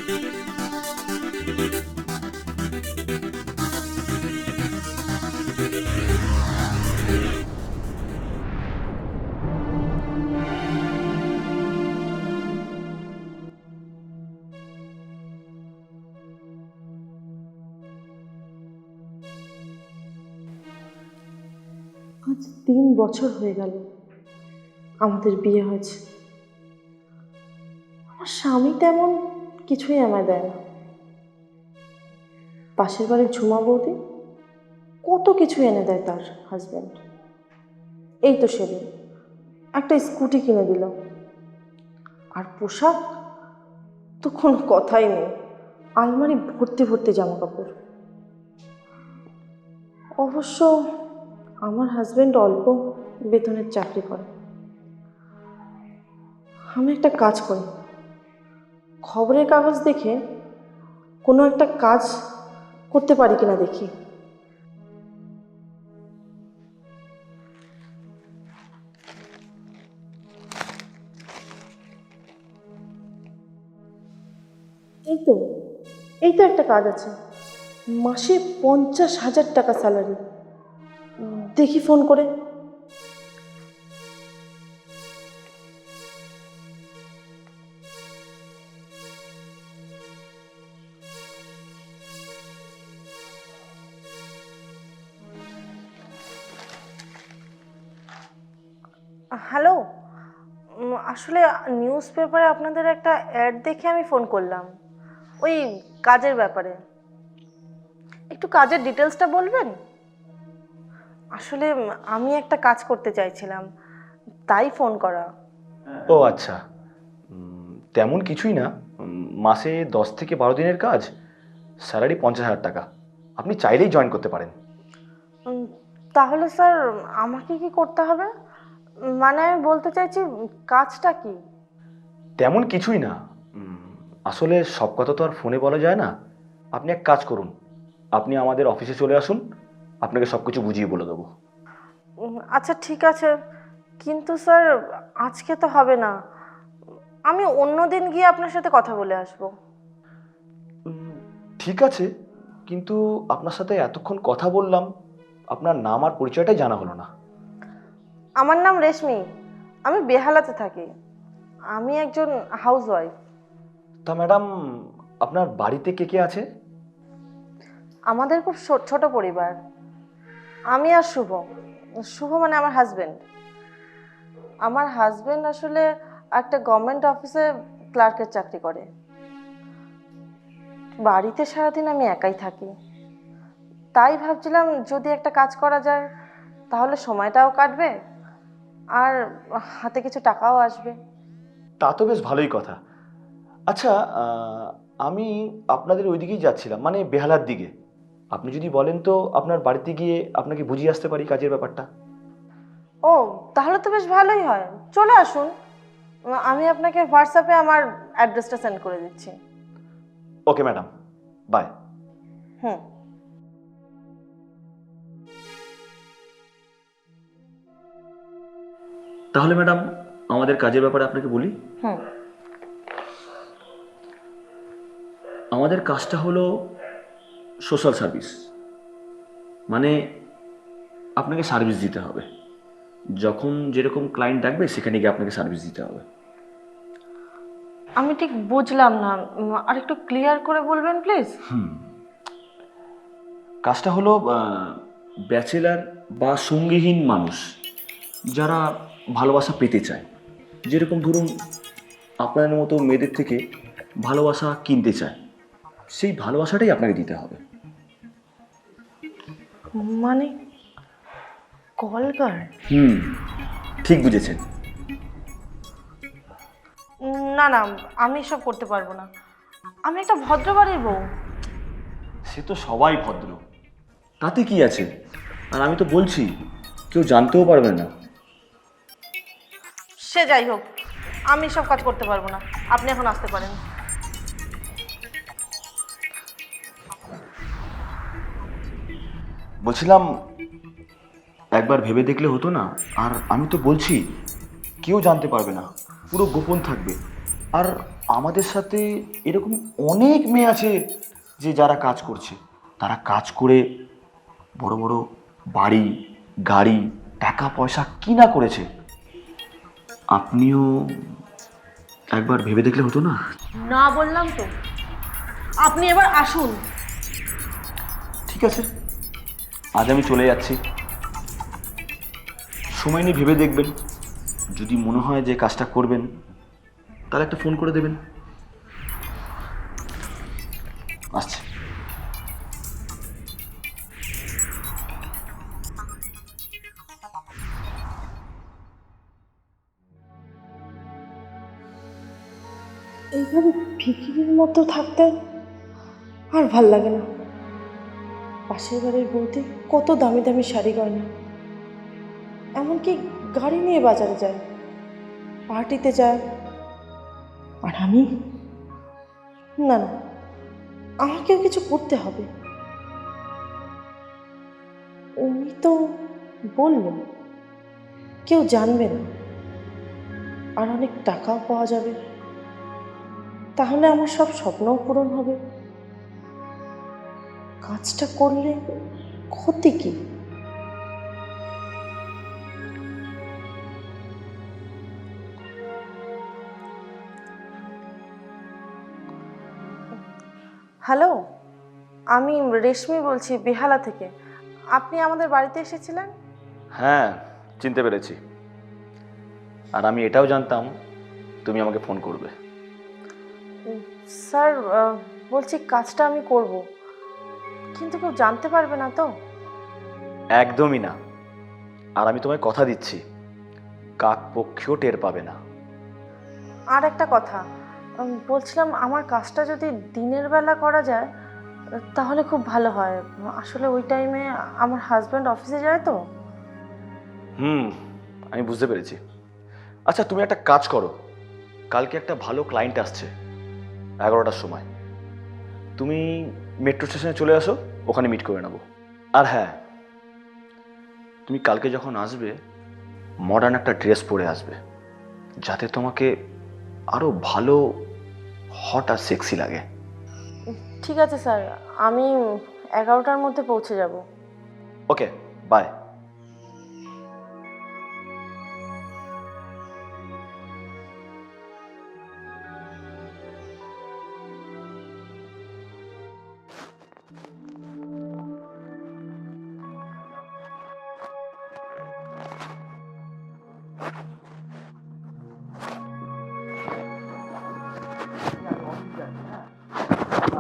আজ 3 বছর হয়ে গেল আমাদের বিয়ে হয়েছে। আমার স্বামী তেমন কিছুই আমায় দেয় না। পাশের বাড়ির ঝুমা বৌদি কত কিছু এনে দেয় তার হাজব্যান্ড। এই তো সেদিন একটা স্কুটি কিনে দিল, আর পোশাক তো কোনো কথাই নেই, আলমারি ভর্তি ভর্তি জামা কাপড়। অবশ্য আমার হাজব্যান্ড অল্প বেতনের চাকরি করে। আমি একটা কাজ করি, খবরের কাগজ দেখে কোনো একটা কাজ করতে পারি কিনা দেখি। এই তো একটা কাজ আছে, মাসে 50,000 টাকা স্যালারি। দেখি ফোন করে। হ্যালো, আসলে নিউজ পেপারে আপনাদের একটা অ্যাড দেখে আমি ফোন করলাম, ওই কাজের ব্যাপারে। একটু কাজের ডিটেলসটা বলবেন? আসলে আমি একটা কাজ করতে চাইছিলাম, তাই ফোন করা। ও আচ্ছা, তেমন কিছুই না। মাসে 10 থেকে 12 দিনের কাজ, স্যালারি 50,000 টাকা। আপনি চাইলেই জয়েন করতে পারেন। তাহলে স্যার আমাকে কি করতে হবে? মানে আমি বলতে চাইছি কাজটা কি? তেমন কিছুই না, আসলে সব কথা তো আর ফোনে বলা যায় না। আপনি এক কাজ করুন, আপনি আমাদের অফিসে চলে আসুন, আপনাকে সব কিছু বুঝিয়ে বলে দেবো। আচ্ছা ঠিক আছে, কিন্তু স্যার আজকে তো হবে না, আমি অন্য দিন গিয়ে আপনার সাথে কথা বলে আসবো। ঠিক আছে, কিন্তু আপনার সাথে এতক্ষণ কথা বললাম, আপনার নাম আর পরিচয়টাই জানা হলো না। আমার নাম রেশমি, আমি বেহালাতে থাকি, আমি একজন হাউসওয়াইফ। তা ম্যাডাম, আপনার বাড়িতে কে কে আছে? আমাদের খুব ছোট পরিবার, আমি আর শুভ। শুভ মানে আমার হাজবেন্ড। আমার হাজবেন্ড আসলে একটা গভর্নমেন্ট অফিসে ক্লার্কের চাকরি করে। বাড়িতে সারাদিন আমি একাই থাকি, তাই ভাবছিলাম যদি একটা কাজ করা যায় তাহলে সময়টাও কাটবে আর হাতে কিছু টাকাও আসবে। তা তো বেশ ভালোই কথা। আচ্ছা, আমি আপনাদের ওই দিকেই যাচ্ছিলাম, মানে বেহালার দিকে। আপনি যদি বলেন তো আপনার বাড়িতে গিয়ে আপনাকে বুঝিয়ে আসতে পারি কাজের ব্যাপারটা। ও, তাহলে তো বেশ ভালোই হয়, চলে আসুন। আমি আপনাকে হোয়াটসঅ্যাপে আমার অ্যাড্রেসটা সেন্ড করে দিচ্ছি। Okay madam, bye. হুম। তাহলে ম্যাডাম, আমাদের কাজের ব্যাপারে আপনাকে বলি। হুম। আমাদের কাজটা হলো সোশ্যাল সার্ভিস, মানে আপনাকে সার্ভিস দিতে হবে। যখন যেরকম ক্লায়েন্ট ডাকবে সেখানে গিয়ে আপনাকে সার্ভিস দিতে হবে। আমি ঠিক বুঝলাম না, আর একটু ক্লিয়ার করে বলবেন প্লিজ। কাজটা হলো ব্যাচেলার বা সঙ্গীহীন মানুষ যারা ভালোবাসা পেতে চায়, যেরকম ধরুন আপনার মতো মেয়েদের থেকে ভালোবাসা কিনতে চায়, সেই ভালোবাসাটাই আপনাকে দিতে হবে। মানে কলগার? ঠিক বুঝেছেন। না না, আমি এসব করতে পারবো না, আমি একটা ভদ্র বাড়ির বউ। সে তো সবাই ভদ্র, তাতে কি আছে? আর আমি তো বলছি কেউ জানতেও পারবে না। সে যাই হোক, আমি এসব কাজ করতে পারবো না, আপনি এখন আসতে পারেন। বলছিলাম একবার ভেবে দেখলে হতো না? আর আমি তো বলছি কেউ জানতে পারবে না, পুরো গোপন থাকবে। আর আমাদের সাথে এরকম অনেক মেয়ে আছে যে যারা কাজ করছে, তারা কাজ করে বড় বড় বাড়ি, গাড়ি, টাকা পয়সা কিনা করেছে। আপনিও একবার ভেবে দেখলে হতো না? না বললাম তো, আপনি এবার আসুন। ঠিক আছে, আজ আমি চলে যাচ্ছি। সময় নিয়ে ভেবে দেখবেন, যদি মনে হয় যে কাজটা করবেন তাহলে একটা ফোন করে দেবেন। আসছে। এইভাবে ভিখিরির মতো থাকতে আর ভাল লাগে না। পাশের বাড়ির বউটি কত দামি দামি শাড়ি গয়না, এমনকি গাড়ি নিয়ে বাজারে যায়, পার্টিতে যায়, আর আমি? না না, আমাকেও কিছু করতে হবে। উনি তো বলল কেউ জানবে না, আর অনেক টাকাও পাওয়া যাবে, তাহলে আমার সব স্বপ্নও পূরণ হবে। কাজটা করলে ক্ষতি কি? হ্যালো, আমি রেশমি বলছি বেহালা থেকে। আপনি আমাদের বাড়িতে এসেছিলেন? হ্যাঁ, চিনতে পেরেছি। আর আমি এটাও জানতাম তুমি আমাকে ফোন করবে। স্যার, বলছি কাজটা আমি করব, কিন্তু কেউ জানতে পারবে না তো? একদমই না। আর আমি তোমায় কথা দিচ্ছি, কাক পক্ষেও টের পাবে না। আর একটা কথা, বলছিলাম আমার কাজটা যদি দিনের বেলা করা যায় তাহলে খুব ভালো হয়। আসলে ওই টাইমে আমার হাজব্যান্ড অফিসে যায় তো। আমি বুঝতে পেরেছি। আচ্ছা, তুমি একটা কাজ করো, কালকে একটা ভালো ক্লায়েন্ট আসছে 11টার সময়। তুমি মেট্রো স্টেশনে চলে আসো, ওখানে মিট করে নেবো। আর হ্যাঁ, তুমি কালকে যখন আসবে মডার্ন একটা ড্রেস পরে আসবে, যাতে তোমাকে আরো ভালো, হট আর সেক্সি লাগে। ঠিক আছে স্যার, আমি 11টার মধ্যে পৌঁছে যাব। ওকে, বাই।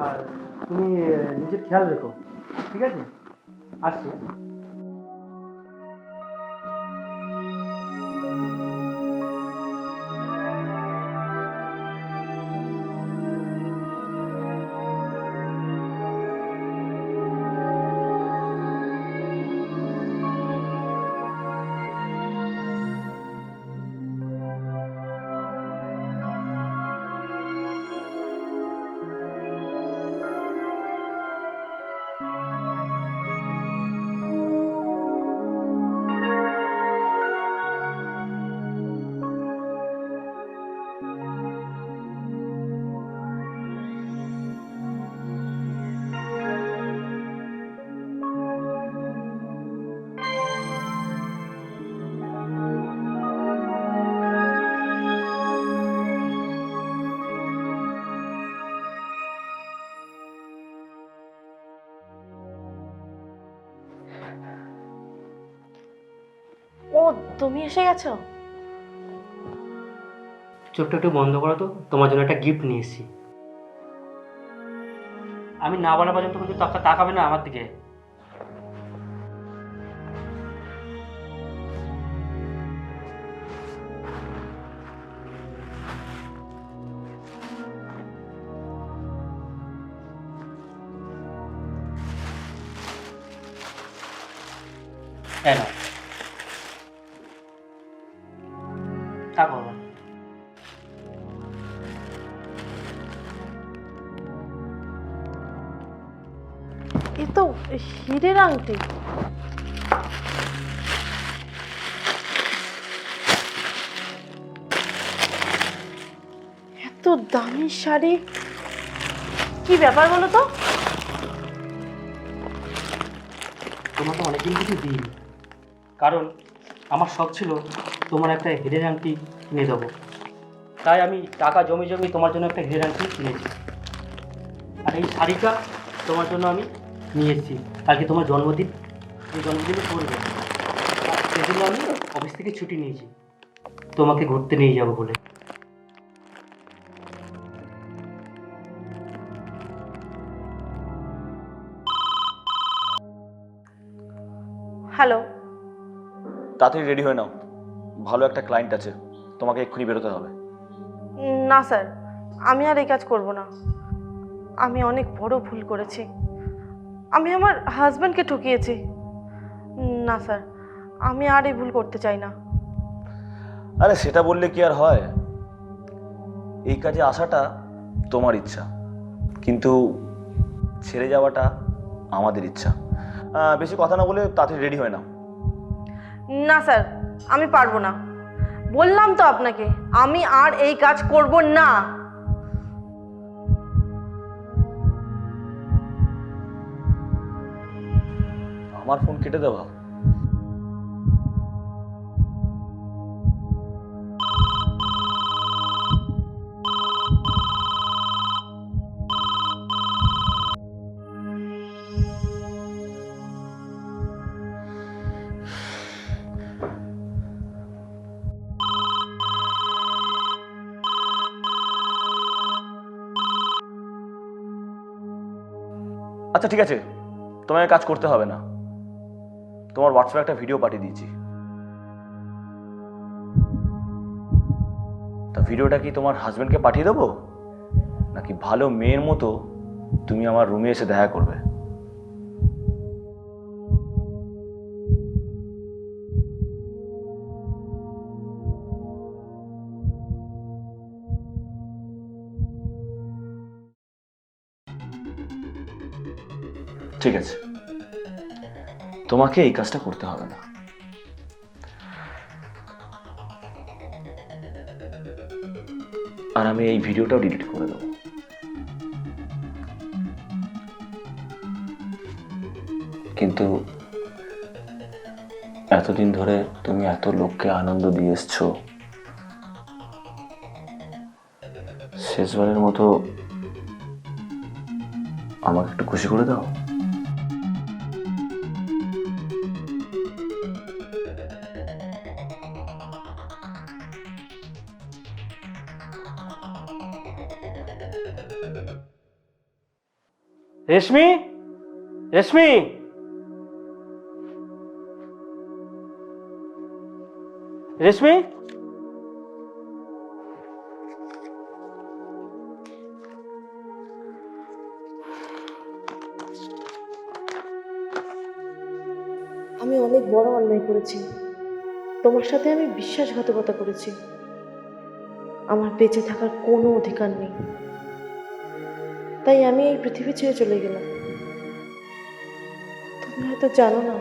আর তুমি নিজের খেয়াল রেখো, ঠিক আছে? আসছি। ও, তুমি এসে গেছো? চোখটা একটু বন্ধ করো তো, তোমার জন্য একটা গিফট নিয়ে এসেছি। আমি না বলা পর্যন্ত কিন্তু তাকাবে না আমার দিকে। এই নাও। তাকাও না। এ তো হীরের আংটি। এত দামি শাড়ি, কি ব্যাপার বলো তো? তোমাকে অনেকদিন কিছু দিই, কারণ আমার শখ ছিল তোমার একটা হিরের আংটি কিনে দেবো। তাই আমি টাকা জমি জমি তোমার জন্য একটা হিরের আংটি কিনেছি। আর এই শাড়িটা তোমার জন্য আমি নিয়ে এসেছি। কালকে তোমার জন্মদিন, এই জন্মদিনে পড়বে, আর সেজন্য আমি অফিস থেকে ছুটি নিয়েছি তোমাকে ঘুরতে নিয়ে যাবো বলে। হ্যালো। তাড়াতাড়ি রেডি হয়ে নাও, ভালো একটা ক্লায়েন্ট আছে, তোমাকে এক্ষুনি বেরোতে হবে। না স্যার, আমি আর এই কাজ করব না। আমি অনেক বড় ভুল করেছি। আমি আমার হাজব্যান্ডকে ঠকিয়েছি। না স্যার, আমি আর এই ভুল করতে চাই না। আরে সেটা বললে কি আর হয়? এই কাজে আসাটা তোমার ইচ্ছা, কিন্তু ছেড়ে যাওয়াটা আমাদের ইচ্ছা। বেশি কথা না বলে তাড়াতাড়ি রেডি হয়ে নাও। না স্যার, আমি পারবো না। বললাম তো আপনাকে, আমি আর এই কাজ করব না। আমার ফোন কেটে দেওয়া? আচ্ছা ঠিক আছে, তোমাকে কাজ করতে হবে না, তোমার হোয়াটসঅ্যাপে একটা ভিডিও পাঠিয়ে দিয়েছি। তা ভিডিওটা কি তোমার হাজবেন্ডকে পাঠিয়ে দেবো, নাকি ভালো মেয়ের মতো তুমি আমার রুমে এসে দেখা করবে? ঠিক আছে, তোমাকে এই কাজটা করতে হবে না। আর আমি এই ভিডিওটাও ডিলিট করে দেবো। কিন্তু এতদিন ধরে তুমি এত লোককে আনন্দ দিয়ে এসছো, শেষবারের মতো আমাকে একটু খুশি করে দাও। রেশমি, রেশমি, রেশমি, আমি অনেক বড় অন্যায় করেছি। তোমার সাথে আমি বিশ্বাসঘাতকতা করেছি। আমার বেঁচে থাকার কোনো অধিকার নেই, তাই আমি এই পৃথিবী ছেড়ে চলে গেলাম। তুমি হয়তো জানো না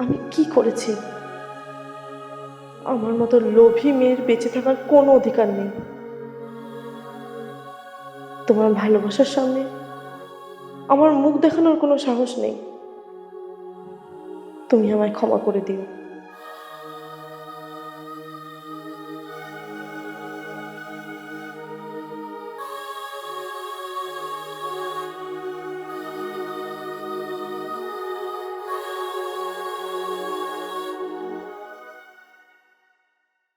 আমি কি করেছি। আমার মতো লোভী মেয়ের বেঁচে থাকার কোনো অধিকার নেই। তোমার ভালোবাসার সামনে আমার মুখ দেখানোর কোনো সাহস নেই। তুমি আমায় ক্ষমা করে দিও।